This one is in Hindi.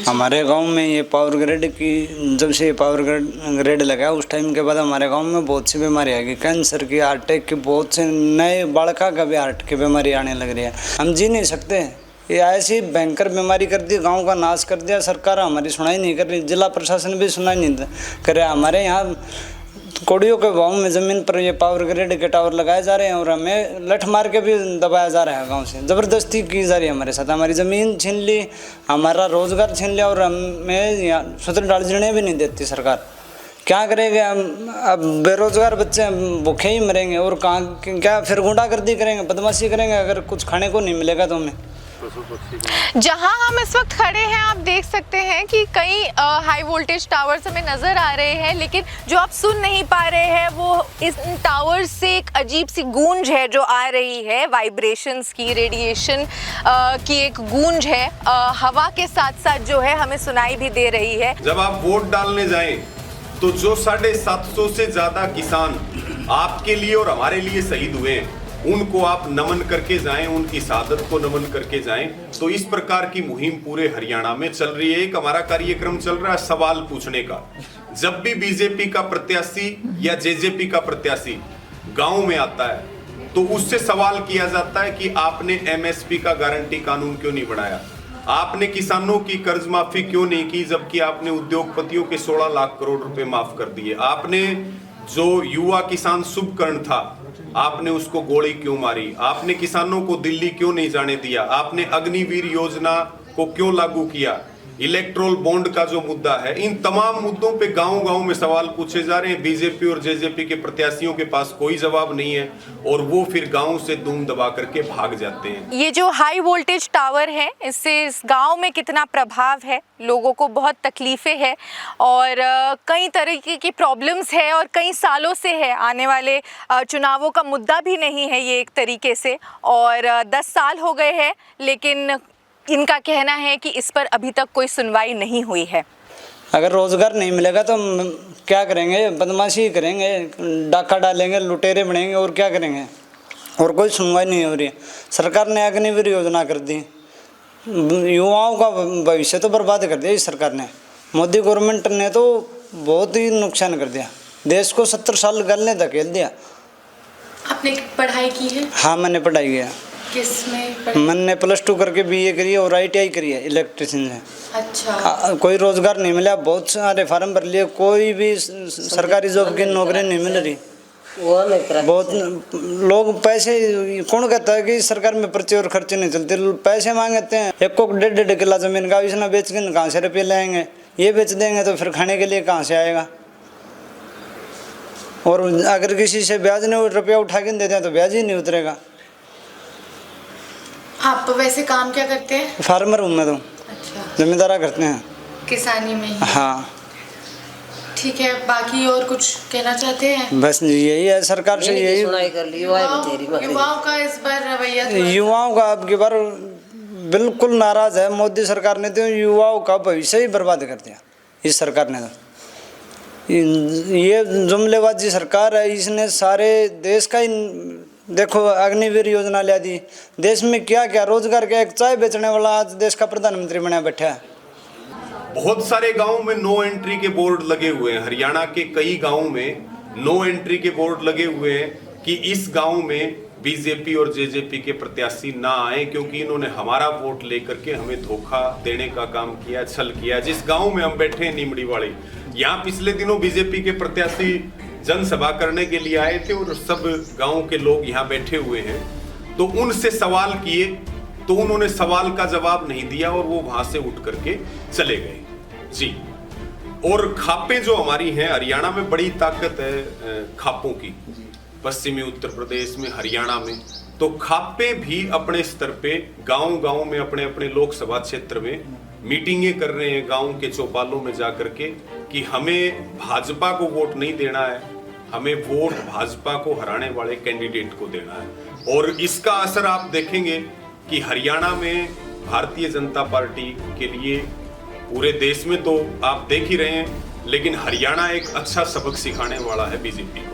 हमारे गांव में ये पावर ग्रिड की, जब से ये पावर ग्रिड लगा उस टाइम के बाद हमारे गांव में बहुत सी बीमारी आ गई, कैंसर की, हार्ट अटैक की, बहुत से नए बालका का भी हार्ट की बीमारी आने लग रही है। हम जी नहीं सकते, ये ऐसी भयंकर बीमारी कर दी, गांव का नाश कर दिया। सरकार हमारी सुनाई नहीं कर रही, जिला प्रशासन भी सुनाई नहीं कर रहा। हमारे यहाँ कोड़ियों के गाँव में ज़मीन पर ये पावर ग्रिड के टावर लगाए जा रहे हैं और हमें लठ मार के भी दबाया जा रहा है। गांव से ज़बरदस्ती की जा रही है हमारे साथ, हमारी ज़मीन छीन ली, हमारा रोज़गार छीन लिया और हमें यहाँ सूत्र डाल जीने भी नहीं देती सरकार। क्या करेंगे हम? अब बेरोज़गार बच्चे भूखे ही मरेंगे और कहाँ क्या फिर गुंडागर्दी करेंगे, बदमाशी करेंगे अगर कुछ खाने को नहीं मिलेगा तो हमें। जहां हम इस वक्त खड़े हैं आप देख सकते हैं कि कई हाई वोल्टेज टावर्स हमें नज़र आ रहे हैं, लेकिन जो आप सुन नहीं पा रहे हैं वो इस टावर्स से एक अजीब सी गूंज है जो आ रही है, वाइब्रेशंस की, रेडिएशन की एक गूंज है, हवा के साथ साथ जो है हमें सुनाई भी दे रही है। जब आप वोट डालने जाएं तो जो 750 से ज़्यादा किसान आपके लिए और हमारे लिए शहीद हुए हैं उनको आप नमन करके जाएं, उनकी शहादत को नमन करके जाएं। तो इस प्रकार की मुहिम पूरे हरियाणा में चल रही है। एक हमारा कार्यक्रम चल रहा है सवाल पूछने का। जब भी बीजेपी का प्रत्याशी या जेजेपी का प्रत्याशी गांव में आता है तो उससे सवाल किया जाता है कि आपने एमएसपी का गारंटी कानून क्यों नहीं बनाया, आपने किसानों की कर्ज माफी क्यों नहीं की, जबकि आपने उद्योगपतियों के 16 लाख करोड़ रुपए माफ कर दिए, आपने जो युवा किसान शुभकर्ण था आपने उसको गोली क्यों मारी, आपने किसानों को दिल्ली क्यों नहीं जाने दिया, आपने अग्निवीर योजना को क्यों लागू किया, इलेक्ट्रोल बॉन्ड का जो मुद्दा है, इन तमाम मुद्दों पे गांव-गांव में सवाल पूछे जा रहे हैं। बीजेपी और जेजेपी के प्रत्याशियों के पास कोई जवाब नहीं है और वो फिर गांव से धूम दबा करके भाग जाते हैं। ये जो हाई वोल्टेज टावर है इससे इस गांव में कितना प्रभाव है, लोगों को बहुत तकलीफें हैं और कई तरीके की प्रॉब्लम्स है और कई सालों से है। आने वाले चुनावों का मुद्दा भी नहीं है ये एक तरीके से, और 10 साल हो गए हैं, लेकिन इनका कहना है कि इस पर अभी तक कोई सुनवाई नहीं हुई है। अगर रोज़गार नहीं मिलेगा तो हम क्या करेंगे? बदमाशी करेंगे, डाका डालेंगे, लुटेरे बनेंगे और क्या करेंगे? और कोई सुनवाई नहीं हो रही है। सरकार ने अग्निवीर योजना कर दी, युवाओं का भविष्य तो बर्बाद कर दिया इस सरकार ने। मोदी गवर्नमेंट ने तो बहुत ही नुकसान कर दिया, देश को 70 साल गलने धकेल दिया। आपने पढ़ाई की है? हाँ, मैंने पढ़ाई किया। किसमें? मैंने +2 करके BA करी है और ITI करी है इलेक्ट्रिशियन से। अच्छा। कोई रोज़गार नहीं मिला, बहुत सारे फार्म भर लिए, कोई भी सरकारी जॉब की नौकरी नहीं मिल रही। बहुत लोग पैसे, कौन कहता है कि सरकार में पर्चे और खर्चे नहीं चलते, पैसे मांगते हैं। 1-1.5 किला जमीन का इसने बेच के कहाँ से रुपये लाएंगे? ये बेच देंगे तो फिर खाने के लिए कहाँ से आएगा? और अगर किसी से ब्याज नहीं रुपया उठा के देते हैं तो ब्याज ही नहीं उतरेगा। आप वैसे काम क्या करते हैं? फार्मर हूँ मैं तो। अच्छा। जमींदारा करते हैं, किसानी में ही? हाँ। ठीक है, बाकी और कुछ कहना चाहते हैं? बस यही है, सरकार से यही। युवाओं का इस बार रवैया, युवाओं का अब की बार बिल्कुल नाराज है। मोदी सरकार ने तो युवाओं का भविष्य ही बर्बाद कर दिया इस सरकार ने। तो ये जुमलेबाजी सरकार है, इसने सारे देश का ही देखो अग्निवीर योजना ला दी। देश में क्या क्या रोजगार का, एक चाय बेचने वाला आज देश का प्रधानमंत्री बना बैठा है। बहुत सारे गांवों में नो एंट्री के बोर्ड लगे हुए हैं। हरियाणा के कई गांवों में नो एंट्री के बोर्ड लगे हुए हैं कि इस गांव में बीजेपी और जेजेपी के प्रत्याशी ना आए, क्योंकि इन्होंने हमारा वोट लेकर के हमें धोखा देने का काम किया, छल किया। जिस गांव में हम बैठे हैं नीमड़ीवाड़ी, यहाँ पिछले दिनों बीजेपी के प्रत्याशी जनसभा करने के लिए आए थे और सब गांव के लोग यहाँ बैठे हुए हैं। तो उनसे सवाल किए तो उन्होंने सवाल का जवाब नहीं दिया और वो वहां से उठ करके चले गए जी। और खापें जो हमारी हैं, हरियाणा में बड़ी ताकत है खापों की, पश्चिमी उत्तर प्रदेश में, हरियाणा में। तो खापे भी अपने स्तर पे गांव-गांव में अपने अपने लोकसभा क्षेत्र में मीटिंगें कर रहे हैं, गांव के चौपालों में जाकर के, कि हमें भाजपा को वोट नहीं देना है, हमें वोट भाजपा को हराने वाले कैंडिडेट को देना है। और इसका असर आप देखेंगे कि हरियाणा में भारतीय जनता पार्टी के लिए, पूरे देश में तो आप देख ही रहे हैं, लेकिन हरियाणा एक अच्छा सबक सिखाने वाला है बीजेपी को।